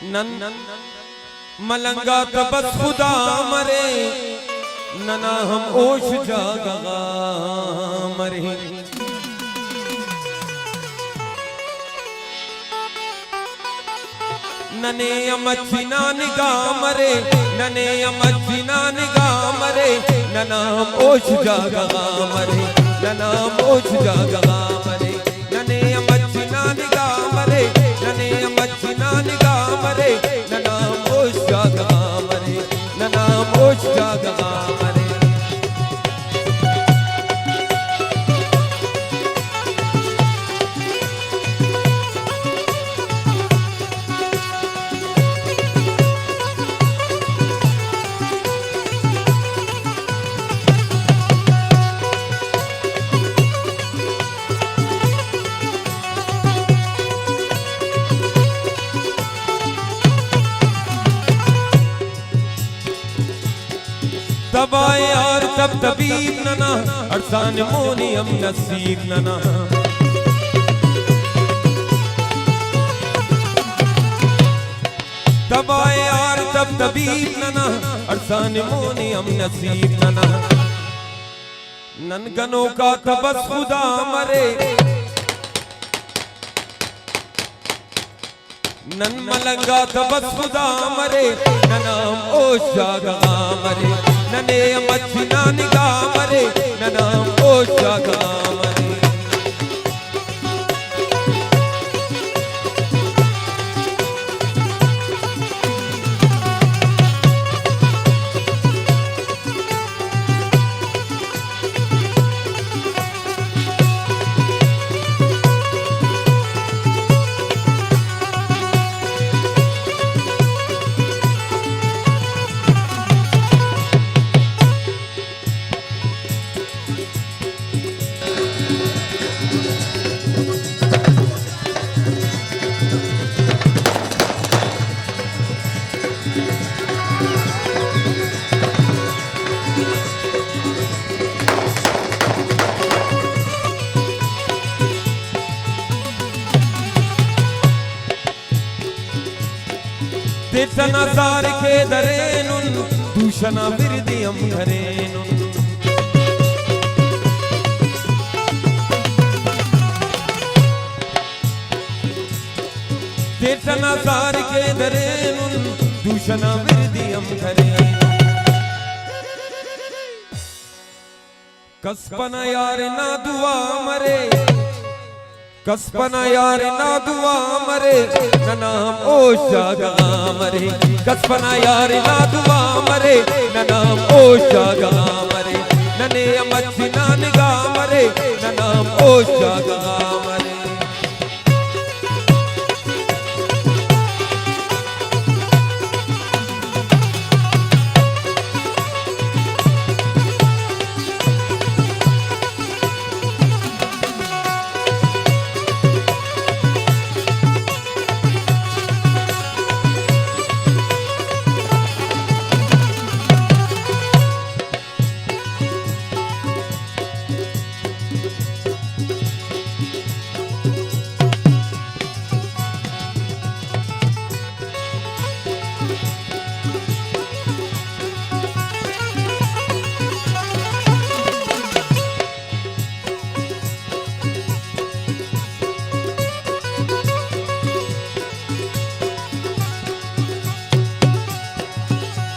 None मलंगा तो बस खुदा मरे, नना हम ओश जागा मरे। नने अमचिना निगाह मरे, नने अमचिना निगाह मरे, नना हम ओश जागा मरे, नना हम ओश जागा मरे। नने अमचिना निगाह मरे, नने अमचिना निगाह मरे, नना हम ओश जागा मरे, नना हम ओश जागा मरे। तब आए और तब तबीब नना, अरसान मोनी हम नसीब नना। तब आए और तब तबीब नना, अरसान मोनी हम नसीब नना। ननगनों का तबस खुदा मरे, नन मलंगा तबस खुदा मरे, ननाम ओश जागा मरे। नने अमचिना निगाह मरे, ननाम ओश जागा मरे। तेतना सार के दरेनुन, दूषना विरदियम धरेनुन। तेतना सार के दरेनुन, दूषना विरदियम धरेनुन। कसपना यार ना दुआ मरे, कसपना यार ना दुआ मरे, ननाम ओश जागा मरे। कसपना यार ना दुआ मरे, ननाम ओश जागा मरे। नने अमचिना निगाह मरे, ननाम ओश जागा मरे।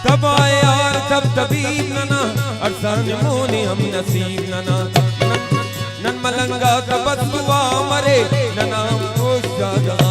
तब आए और तब तबीब नना, अरसान मोनी हम नसीब नना। नन मलंगा तबस दुआ मरे, ननाम ओश जागा